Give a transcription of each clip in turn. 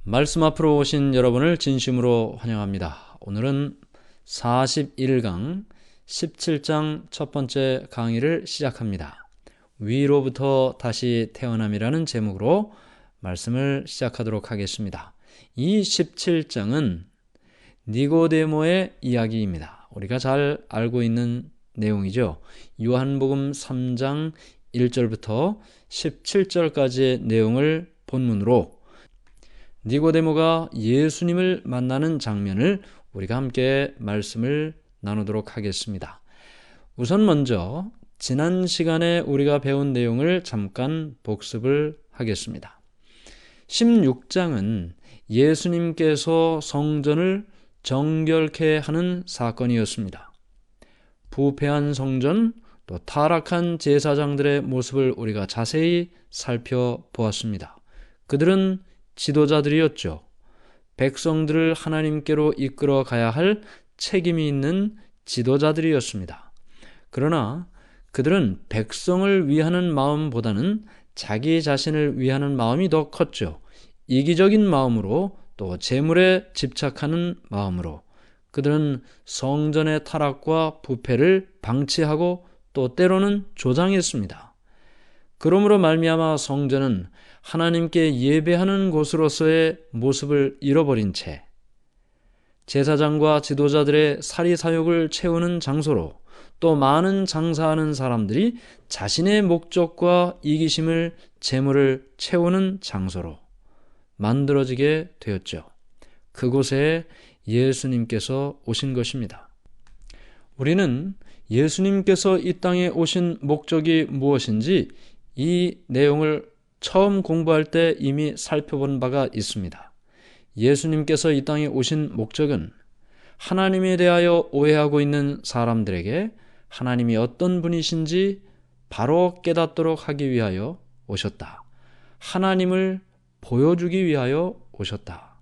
말씀 앞으로 오신 여러분을 진심으로 환영합니다. 오늘은 41강 17장 첫 번째 강의를 시작합니다. 위로부터 다시 태어남이라는 제목으로 말씀을 시작하도록 하겠습니다. 이 17장은 니고데모의 이야기입니다. 우리가 잘 알고 있는 내용이죠. 요한복음 3장 1절부터 17절까지의 내용을 본문으로 니고데모가 예수님을 만나는 장면을 우리가 함께 말씀을 나누도록 하겠습니다. 우선 먼저 지난 시간에 우리가 배운 내용을 잠깐 복습을 하겠습니다. 16장은 예수님께서 성전을 정결케 하는 사건이었습니다. 부패한 성전, 또 타락한 제사장들의 모습을 우리가 자세히 살펴보았습니다. 그들은 지도자들이었죠. 백성들을 하나님께로 이끌어 가야 할 책임이 있는 지도자들이었습니다. 그러나 그들은 백성을 위하는 마음보다는 자기 자신을 위하는 마음이 더 컸죠. 이기적인 마음으로 또 재물에 집착하는 마음으로 그들은 성전의 타락과 부패를 방치하고 또 때로는 조장했습니다. 그러므로 말미암아 성전은 하나님께 예배하는 곳으로서의 모습을 잃어버린 채 제사장과 지도자들의 사리사욕을 채우는 장소로 또 많은 장사하는 사람들이 자신의 목적과 이기심을 재물을 채우는 장소로 만들어지게 되었죠. 그곳에 예수님께서 오신 것입니다. 우리는 예수님께서 이 땅에 오신 목적이 무엇인지 이 내용을 처음 공부할 때 이미 살펴본 바가 있습니다. 예수님께서 이 땅에 오신 목적은 하나님에 대하여 오해하고 있는 사람들에게 하나님이 어떤 분이신지 바로 깨닫도록 하기 위하여 오셨다. 하나님을 보여주기 위하여 오셨다.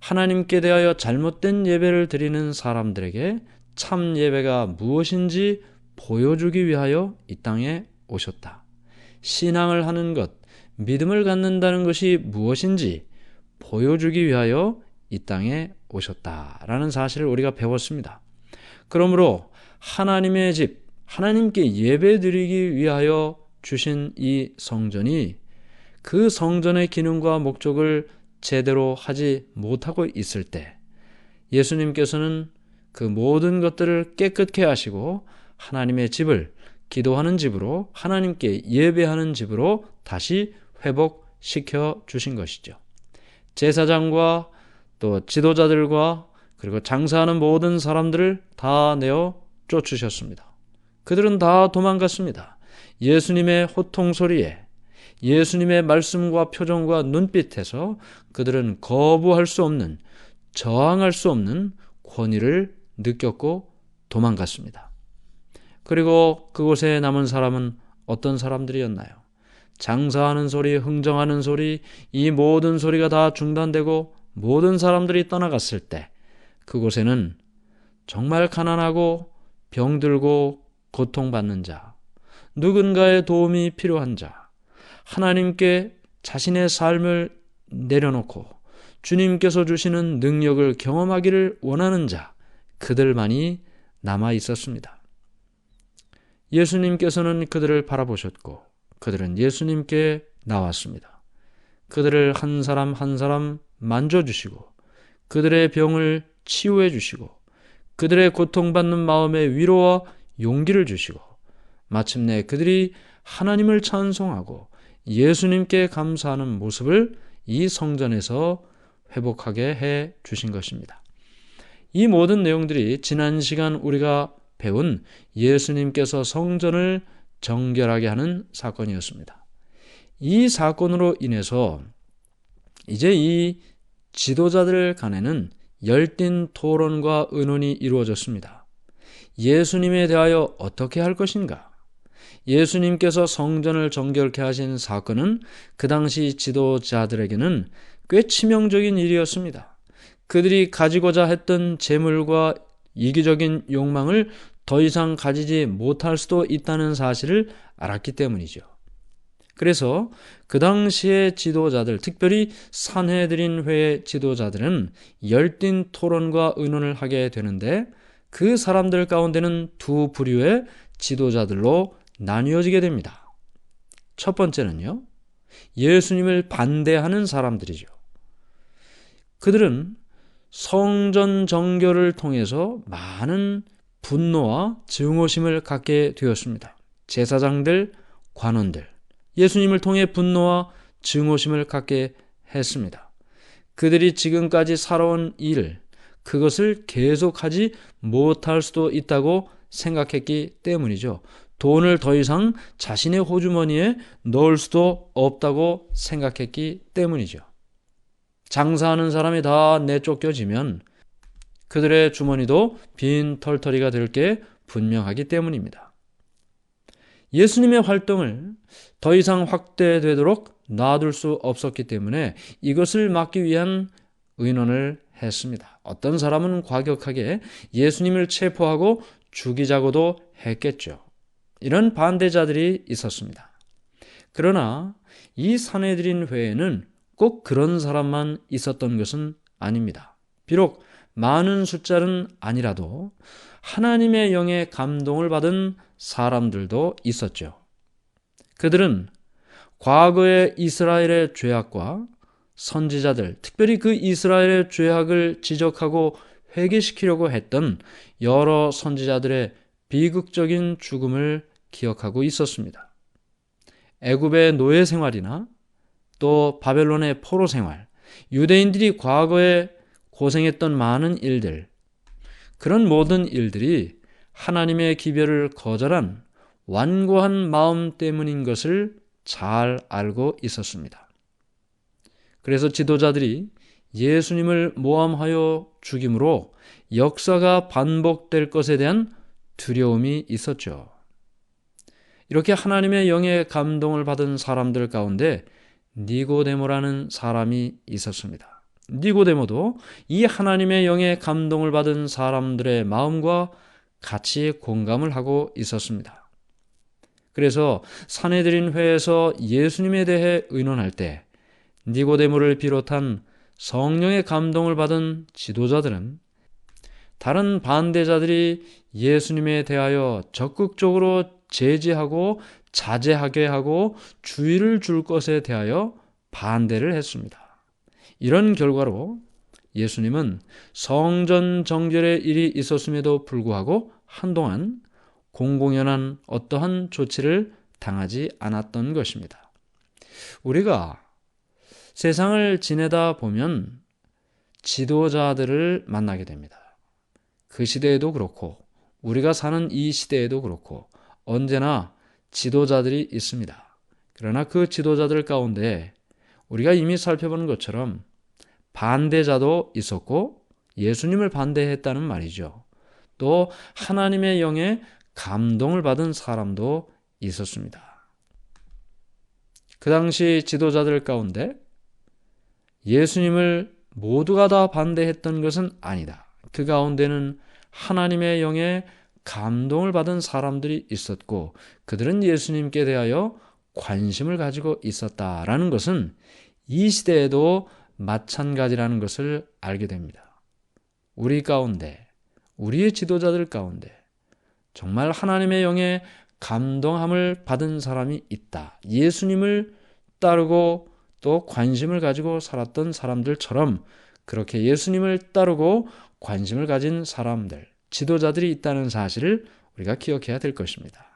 하나님께 대하여 잘못된 예배를 드리는 사람들에게 참 예배가 무엇인지 보여주기 위하여 이 땅에 오셨다. 신앙을 하는 것, 믿음을 갖는다는 것이 무엇인지 보여주기 위하여 이 땅에 오셨다라는 사실을 우리가 배웠습니다. 그러므로 하나님의 집, 하나님께 예배드리기 위하여 주신 이 성전이 그 성전의 기능과 목적을 제대로 하지 못하고 있을 때 예수님께서는 그 모든 것들을 깨끗게 하시고 하나님의 집을 기도하는 집으로 하나님께 예배하는 집으로 다시 회복시켜 주신 것이죠. 제사장과 또 지도자들과 그리고 장사하는 모든 사람들을 다 내어 쫓으셨습니다. 그들은 다 도망갔습니다. 예수님의 호통 소리에 예수님의 말씀과 표정과 눈빛에서 그들은 거부할 수 없는, 저항할 수 없는 권위를 느꼈고 도망갔습니다. 그리고 그곳에 남은 사람은 어떤 사람들이었나요? 장사하는 소리, 흥정하는 소리, 이 모든 소리가 다 중단되고 모든 사람들이 떠나갔을 때 그곳에는 정말 가난하고 병들고 고통받는 자, 누군가의 도움이 필요한 자, 하나님께 자신의 삶을 내려놓고 주님께서 주시는 능력을 경험하기를 원하는 자, 그들만이 남아 있었습니다. 예수님께서는 그들을 바라보셨고 그들은 예수님께 나왔습니다. 그들을 한 사람 한 사람 만져주시고 그들의 병을 치유해 주시고 그들의 고통받는 마음에 위로와 용기를 주시고 마침내 그들이 하나님을 찬송하고 예수님께 감사하는 모습을 이 성전에서 회복하게 해 주신 것입니다. 이 모든 내용들이 지난 시간 우리가 배운 예수님께서 성전을 정결하게 하는 사건이었습니다. 이 사건으로 인해서 이제 이 지도자들 간에는 열띤 토론과 의논이 이루어졌습니다. 예수님에 대하여 어떻게 할 것인가? 예수님께서 성전을 정결케 하신 사건은 그 당시 지도자들에게는 꽤 치명적인 일이었습니다. 그들이 가지고자 했던 재물과 이기적인 욕망을 더 이상 가지지 못할 수도 있다는 사실을 알았기 때문이죠. 그래서 그 당시의 지도자들, 특별히 산헤드린 회의 지도자들은 열띤 토론과 의논을 하게 되는데 그 사람들 가운데는 두 부류의 지도자들로 나뉘어지게 됩니다. 첫 번째는요, 예수님을 반대하는 사람들이죠. 그들은 성전 정결을 통해서 많은 분노와 증오심을 갖게 되었습니다. 제사장들, 관원들, 예수님을 통해 분노와 증오심을 갖게 했습니다. 그들이 지금까지 살아온 일, 그것을 계속하지 못할 수도 있다고 생각했기 때문이죠. 돈을 더 이상 자신의 호주머니에 넣을 수도 없다고 생각했기 때문이죠. 장사하는 사람이 다 내쫓겨지면 그들의 주머니도 빈 털터리가 될 게 분명하기 때문입니다. 예수님의 활동을 더 이상 확대되도록 놔둘 수 없었기 때문에 이것을 막기 위한 의논을 했습니다. 어떤 사람은 과격하게 예수님을 체포하고 죽이자고도 했겠죠. 이런 반대자들이 있었습니다. 그러나 이 산헤드린 회에는 꼭 그런 사람만 있었던 것은 아닙니다. 비록 많은 숫자는 아니라도 하나님의 영의 감동을 받은 사람들도 있었죠. 그들은 과거의 이스라엘의 죄악과 선지자들, 특별히 그 이스라엘의 죄악을 지적하고 회개시키려고 했던 여러 선지자들의 비극적인 죽음을 기억하고 있었습니다. 애굽의 노예 생활이나 또 바벨론의 포로 생활, 유대인들이 과거에 고생했던 많은 일들, 그런 모든 일들이 하나님의 기별을 거절한 완고한 마음 때문인 것을 잘 알고 있었습니다. 그래서 지도자들이 예수님을 모함하여 죽임으로 역사가 반복될 것에 대한 두려움이 있었죠. 이렇게 하나님의 영의 감동을 받은 사람들 가운데 니고데모라는 사람이 있었습니다. 니고데모도 이 하나님의 영의 감동을 받은 사람들의 마음과 같이 공감을 하고 있었습니다. 그래서 산헤드린 회에서 예수님에 대해 의논할 때 니고데모를 비롯한 성령의 감동을 받은 지도자들은 다른 반대자들이 예수님에 대하여 적극적으로 제지하고 자제하게 하고 주의를 줄 것에 대하여 반대를 했습니다. 이런 결과로 예수님은 성전 정결의 일이 있었음에도 불구하고 한동안 공공연한 어떠한 조치를 당하지 않았던 것입니다. 우리가 세상을 지내다 보면 지도자들을 만나게 됩니다. 그 시대에도 그렇고 우리가 사는 이 시대에도 그렇고 언제나 지도자들이 있습니다. 그러나 그 지도자들 가운데 우리가 이미 살펴본 것처럼 반대자도 있었고 예수님을 반대했다는 말이죠. 또 하나님의 영에 감동을 받은 사람도 있었습니다. 그 당시 지도자들 가운데 예수님을 모두가 다 반대했던 것은 아니다. 그 가운데는 하나님의 영에 감동을 받은 사람들이 있었고 그들은 예수님께 대하여 관심을 가지고 있었다라는 것은 이 시대에도 마찬가지라는 것을 알게 됩니다. 우리 가운데, 우리의 지도자들 가운데 정말 하나님의 영에 감동함을 받은 사람이 있다. 예수님을 따르고 또 관심을 가지고 살았던 사람들처럼 그렇게 예수님을 따르고 관심을 가진 사람들, 지도자들이 있다는 사실을 우리가 기억해야 될 것입니다.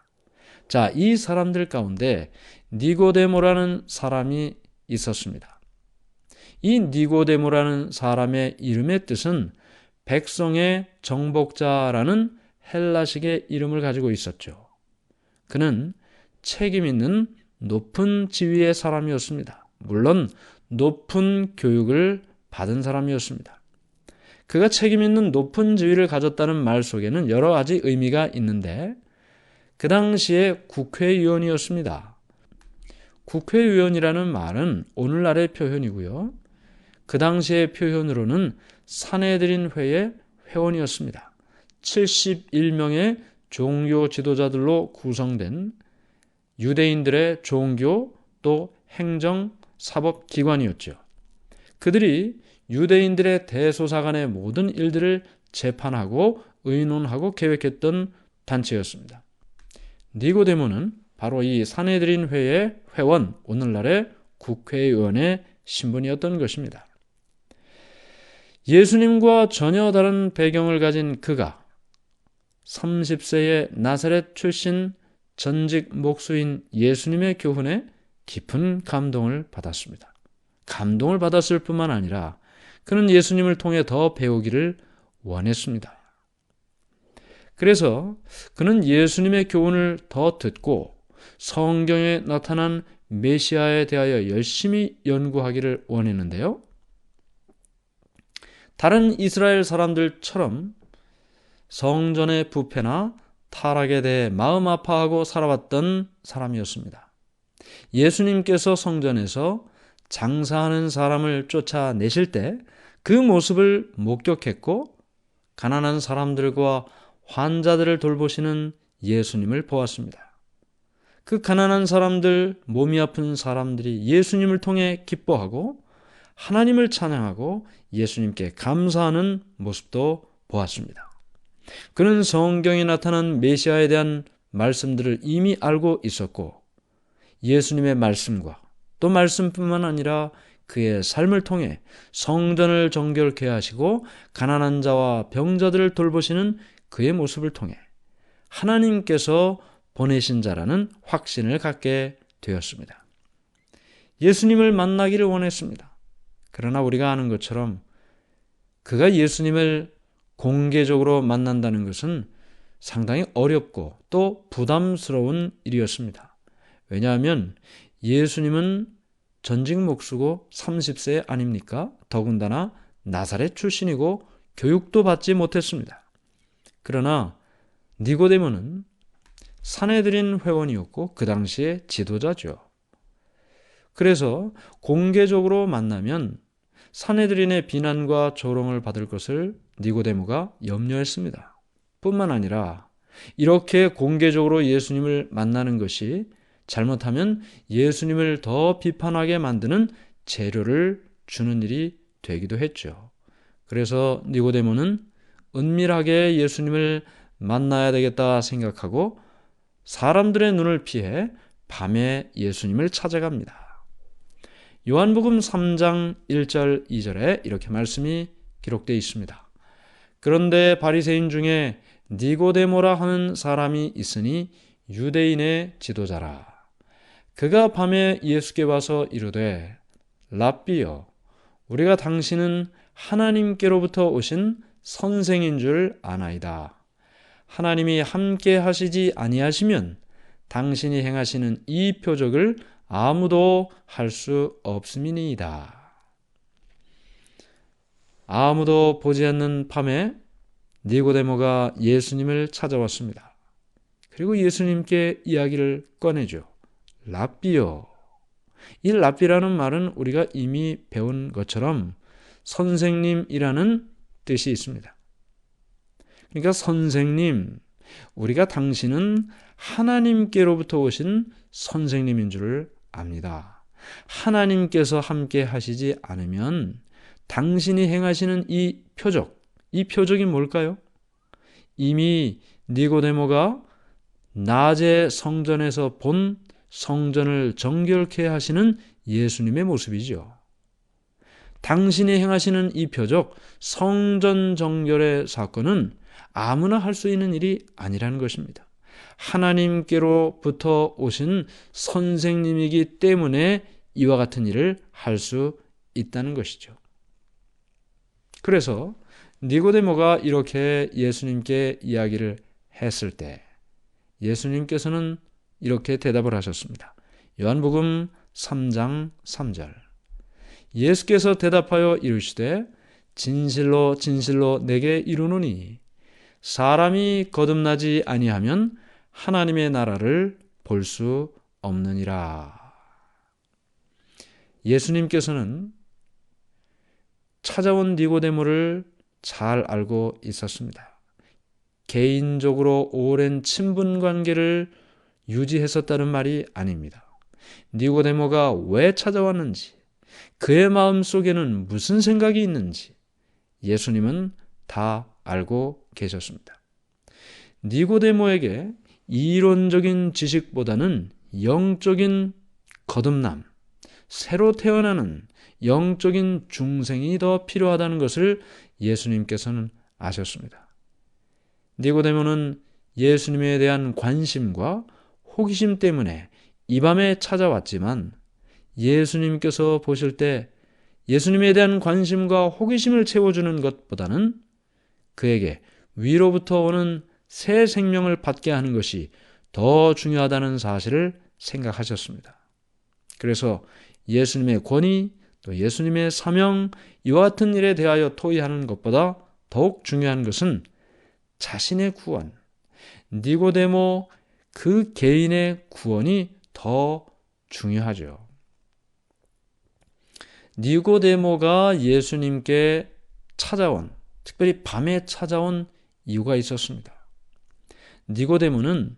자, 이 사람들 가운데 니고데모라는 사람이 있었습니다. 이 니고데모라는 사람의 이름의 뜻은 백성의 정복자라는 헬라식의 이름을 가지고 있었죠. 그는 책임 있는 높은 지위의 사람이었습니다. 물론 높은 교육을 받은 사람이었습니다. 그가 책임 있는 높은 지위를 가졌다는 말 속에는 여러 가지 의미가 있는데 그 당시에 국회의원이었습니다. 국회의원이라는 말은 오늘날의 표현이고요. 그 당시의 표현으로는 산헤드린 회의 회원이었습니다. 71명의 종교 지도자들로 구성된 유대인들의 종교 또 행정, 사법 기관이었죠. 그들이 유대인들의 대소사간의 모든 일들을 재판하고 의논하고 계획했던 단체였습니다. 니고데모는 바로 이 산헤드린 회의 회원, 오늘날의 국회의원의 신분이었던 것입니다. 예수님과 전혀 다른 배경을 가진 그가 30세의 나사렛 출신 전직 목수인 예수님의 교훈에 깊은 감동을 받았습니다. 감동을 받았을 뿐만 아니라 그는 예수님을 통해 더 배우기를 원했습니다. 그래서 그는 예수님의 교훈을 더 듣고 성경에 나타난 메시아에 대하여 열심히 연구하기를 원했는데요. 다른 이스라엘 사람들처럼 성전의 부패나 타락에 대해 마음 아파하고 살아왔던 사람이었습니다. 예수님께서 성전에서 장사하는 사람을 쫓아내실 때 그 모습을 목격했고 가난한 사람들과 환자들을 돌보시는 예수님을 보았습니다. 그 가난한 사람들, 몸이 아픈 사람들이 예수님을 통해 기뻐하고 하나님을 찬양하고 예수님께 감사하는 모습도 보았습니다. 그는 성경에 나타난 메시아에 대한 말씀들을 이미 알고 있었고 예수님의 말씀과 또 말씀뿐만 아니라 그의 삶을 통해 성전을 정결케 하시고 가난한 자와 병자들을 돌보시는 그의 모습을 통해 하나님께서 보내신 자라는 확신을 갖게 되었습니다. 예수님을 만나기를 원했습니다. 그러나 우리가 아는 것처럼 그가 예수님을 공개적으로 만난다는 것은 상당히 어렵고 또 부담스러운 일이었습니다. 왜냐하면 예수님은 전직 목수고 30세 아닙니까? 더군다나 나사렛 출신이고 교육도 받지 못했습니다. 그러나 니고데모는 산헤드린 회원이었고 그 당시의 지도자죠. 그래서 공개적으로 만나면 산헤드린의 비난과 조롱을 받을 것을 니고데모가 염려했습니다. 뿐만 아니라 이렇게 공개적으로 예수님을 만나는 것이 잘못하면 예수님을 더 비판하게 만드는 재료를 주는 일이 되기도 했죠. 그래서 니고데모는 은밀하게 예수님을 만나야 되겠다 생각하고 사람들의 눈을 피해 밤에 예수님을 찾아갑니다. 요한복음 3장 1절 2절에 이렇게 말씀이 기록되어 있습니다. 그런데 바리새인 중에 니고데모라 하는 사람이 있으니 유대인의 지도자라. 그가 밤에 예수께 와서 이르되 랍비여 우리가 당신은 하나님께로부터 오신 선생인 줄 아나이다. 하나님이 함께 하시지 아니하시면 당신이 행하시는 이 표적을 아무도 할 수 없음이니이다. 아무도 보지 않는 밤에 니고데모가 예수님을 찾아왔습니다. 그리고 예수님께 이야기를 꺼내죠. 랍비요. 이 랍비라는 말은 우리가 이미 배운 것처럼 선생님이라는 뜻이 있습니다. 그러니까 선생님, 우리가 당신은 하나님께로부터 오신 선생님인 줄을 압니다. 하나님께서 함께 하시지 않으면 당신이 행하시는 이 표적이 뭘까요? 이미 니고데모가 낮에 성전에서 본 성전을 정결케 하시는 예수님의 모습이죠. 당신이 행하시는 이 표적, 성전 정결의 사건은 아무나 할 수 있는 일이 아니라는 것입니다. 하나님께로부터 오신 선생님이기 때문에 이와 같은 일을 할 수 있다는 것이죠. 그래서 니고데모가 이렇게 예수님께 이야기를 했을 때 예수님께서는 이렇게 대답을 하셨습니다. 요한복음 3장 3절. 예수께서 대답하여 이르시되 진실로 진실로 내게 이르노니 사람이 거듭나지 아니하면 하나님의 나라를 볼 수 없느니라. 예수님께서는 찾아온 니고데모를 잘 알고 있었습니다. 개인적으로 오랜 친분 관계를 유지했었다는 말이 아닙니다. 니고데모가 왜 찾아왔는지, 그의 마음 속에는 무슨 생각이 있는지 예수님은 다 알고 계셨습니다. 니고데모에게 이론적인 지식보다는 영적인 거듭남, 새로 태어나는 영적인 중생이 더 필요하다는 것을 예수님께서는 아셨습니다. 니고데모는 예수님에 대한 관심과 호기심 때문에 이 밤에 찾아왔지만 예수님께서 보실 때 예수님에 대한 관심과 호기심을 채워주는 것보다는 그에게 위로부터 오는 새 생명을 받게 하는 것이 더 중요하다는 사실을 생각하셨습니다. 그래서 예수님의 권위, 또 예수님의 사명, 이와 같은 일에 대하여 토의하는 것보다 더욱 중요한 것은 자신의 구원, 니고데모 그 개인의 구원이 더 중요하죠. 니고데모가 예수님께 찾아온, 특별히 밤에 찾아온 이유가 있었습니다. 니고데모는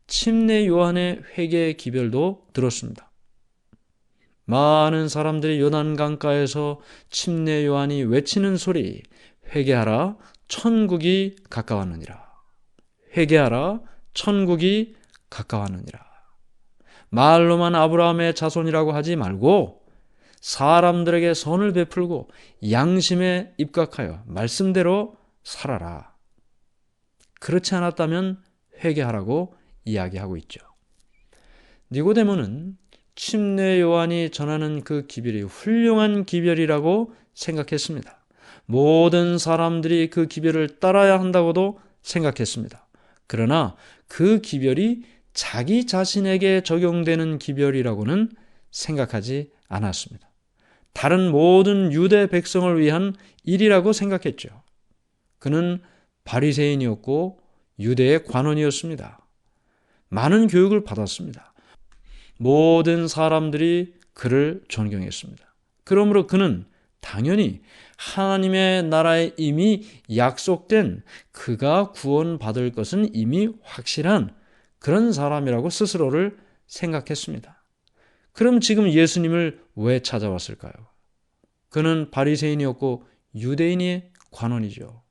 침례 요한의 회개 기별도 들었습니다. 많은 사람들이 요단강가에서 침례 요한이 외치는 소리, 회개하라, 천국이 가까웠느니라. 회개하라, 천국이 가까웠느니라. 말로만 아브라함의 자손이라고 하지 말고 사람들에게 선을 베풀고 양심에 입각하여 말씀대로 살아라. 그렇지 않았다면 회개하라고 이야기하고 있죠. 니고데모는 침례 요한이 전하는 그 기별이 훌륭한 기별이라고 생각했습니다. 모든 사람들이 그 기별을 따라야 한다고도 생각했습니다. 그러나 그 기별이 자기 자신에게 적용되는 기별이라고는 생각하지 않았습니다. 다른 모든 유대 백성을 위한 일이라고 생각했죠. 그는 바리새인이었고 유대의 관원이었습니다. 많은 교육을 받았습니다. 모든 사람들이 그를 존경했습니다. 그러므로 그는 당연히 하나님의 나라에 이미 약속된 그가 구원받을 것은 이미 확실한 그런 사람이라고 스스로를 생각했습니다. 그럼 지금 예수님을 왜 찾아왔을까요? 그는 바리새인이었고 유대인의 관원이죠.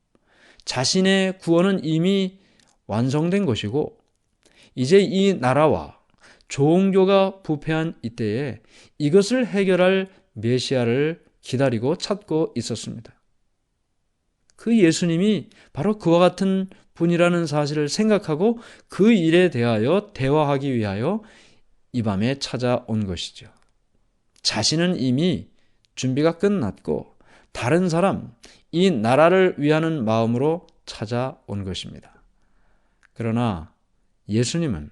자신의 구원은 이미 완성된 것이고 이제 이 나라와 종교가 부패한 이때에 이것을 해결할 메시아를 기다리고 찾고 있었습니다. 그 예수님이 바로 그와 같은 분이라는 사실을 생각하고 그 일에 대하여 대화하기 위하여 이 밤에 찾아온 것이죠. 자신은 이미 준비가 끝났고 다른 사람, 이 나라를 위하는 마음으로 찾아온 것입니다. 그러나 예수님은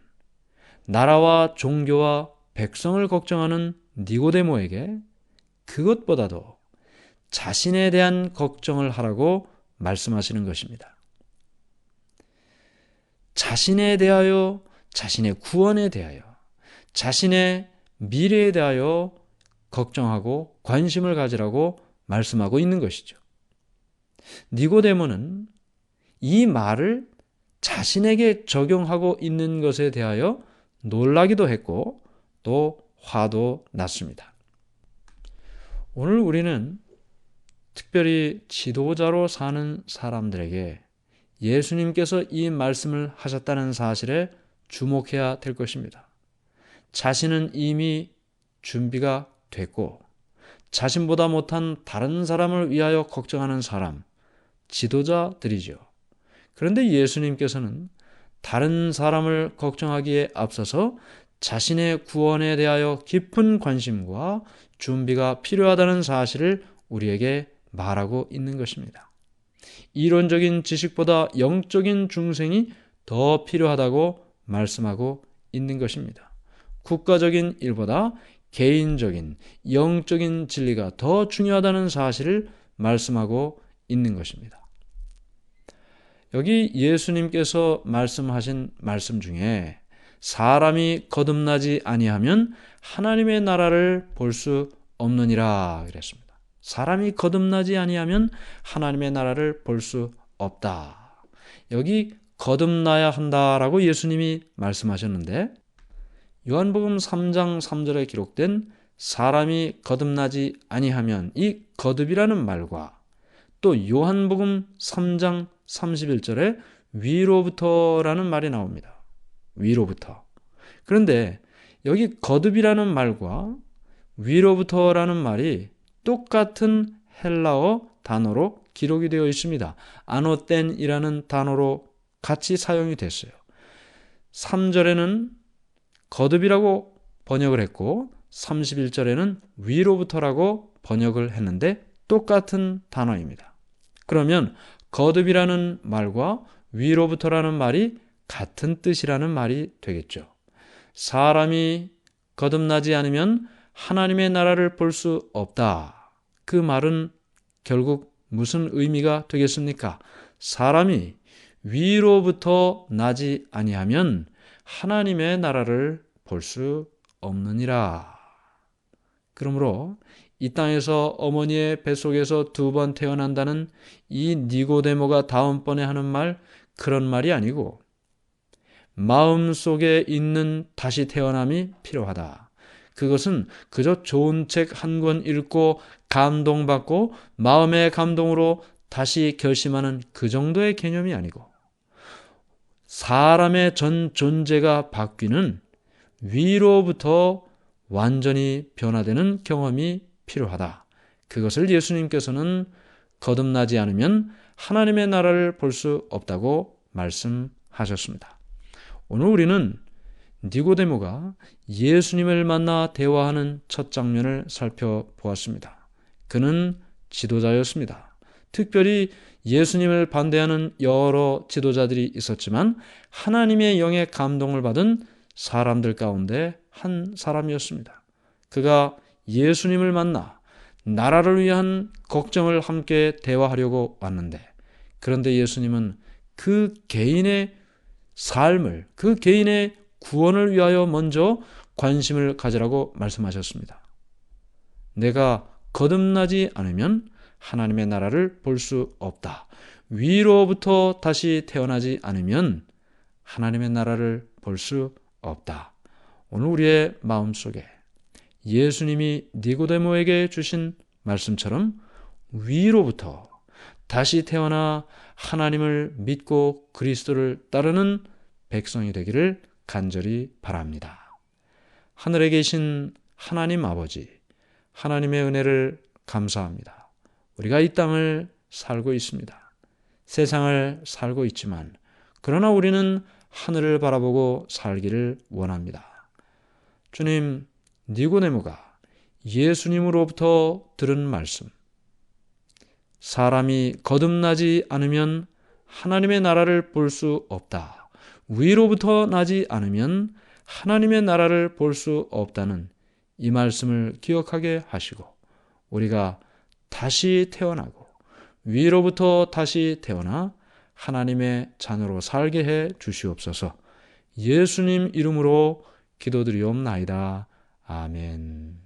나라와 종교와 백성을 걱정하는 니고데모에게 그것보다도 자신에 대한 걱정을 하라고 말씀하시는 것입니다. 자신에 대하여, 자신의 구원에 대하여, 자신의 미래에 대하여 걱정하고 관심을 가지라고 말씀하고 있는 것이죠. 니고데모는 이 말을 자신에게 적용하고 있는 것에 대하여 놀라기도 했고 또 화도 났습니다. 오늘 우리는 특별히 지도자로 사는 사람들에게 예수님께서 이 말씀을 하셨다는 사실에 주목해야 될 것입니다. 자신은 이미 준비가 됐고 자신보다 못한 다른 사람을 위하여 걱정하는 사람, 지도자들이죠. 그런데 예수님께서는 다른 사람을 걱정하기에 앞서서 자신의 구원에 대하여 깊은 관심과 준비가 필요하다는 사실을 우리에게 말하고 있는 것입니다. 이론적인 지식보다 영적인 중생이 더 필요하다고 말씀하고 있는 것입니다. 국가적인 일보다 개인적인 영적인 진리가 더 중요하다는 사실을 말씀하고 있는 것입니다. 여기 예수님께서 말씀하신 말씀 중에 사람이 거듭나지 아니하면 하나님의 나라를 볼 수 없느니라 그랬습니다. 사람이 거듭나지 아니하면 하나님의 나라를 볼 수 없다. 여기 거듭나야 한다라고 예수님이 말씀하셨는데 요한복음 3장 3절에 기록된 사람이 거듭나지 아니하면, 이 거듭이라는 말과 또 요한복음 3장 31절에 위로부터라는 말이 나옵니다. 위로부터. 그런데 여기 거듭이라는 말과 위로부터라는 말이 똑같은 헬라어 단어로 기록이 되어 있습니다. 아노텐이라는 단어로 같이 사용이 됐어요. 3절에는 거듭이라고 번역을 했고 31절에는 위로부터라고 번역을 했는데 똑같은 단어입니다. 그러면 거듭이라는 말과 위로부터라는 말이 같은 뜻이라는 말이 되겠죠. 사람이 거듭나지 않으면 하나님의 나라를 볼 수 없다. 그 말은 결국 무슨 의미가 되겠습니까? 사람이 위로부터 나지 아니하면 하나님의 나라를 볼 수 없느니라. 그러므로 이 땅에서 어머니의 뱃속에서 2번 태어난다는 이 니고데모가 다음번에 하는 말, 그런 말이 아니고 마음속에 있는 다시 태어남이 필요하다. 그것은 그저 좋은 책 한 권 읽고 감동받고 마음의 감동으로 다시 결심하는 그 정도의 개념이 아니고 사람의 전 존재가 바뀌는 위로부터 완전히 변화되는 경험이 필요하다. 그것을 예수님께서는 거듭나지 않으면 하나님의 나라를 볼 수 없다고 말씀하셨습니다. 오늘 우리는 니고데모가 예수님을 만나 대화하는 첫 장면을 살펴보았습니다. 그는 지도자였습니다. 특별히 예수님을 반대하는 여러 지도자들이 있었지만 하나님의 영의 감동을 받은 사람들 가운데 한 사람이었습니다. 그가 예수님을 만나 나라를 위한 걱정을 함께 대화하려고 왔는데, 그런데 예수님은 그 개인의 삶을, 그 개인의 구원을 위하여 먼저 관심을 가지라고 말씀하셨습니다. 내가 거듭나지 않으면 하나님의 나라를 볼 수 없다. 위로부터 다시 태어나지 않으면 하나님의 나라를 볼 수 없다. 오늘 우리의 마음속에 예수님이 니고데모에게 주신 말씀처럼 위로부터 다시 태어나 하나님을 믿고 그리스도를 따르는 백성이 되기를 간절히 바랍니다. 하늘에 계신 하나님 아버지, 하나님의 은혜를 감사합니다. 우리가 이 땅을 살고 있습니다. 세상을 살고 있지만 그러나 우리는 하늘을 바라보고 살기를 원합니다. 주님, 니고데모가 예수님으로부터 들은 말씀, 사람이 거듭나지 않으면 하나님의 나라를 볼 수 없다. 위로부터 나지 않으면 하나님의 나라를 볼 수 없다는 이 말씀을 기억하게 하시고 우리가 다시 태어나고 위로부터 다시 태어나 하나님의 자녀로 살게 해 주시옵소서. 예수님 이름으로 기도드리옵나이다. 아멘.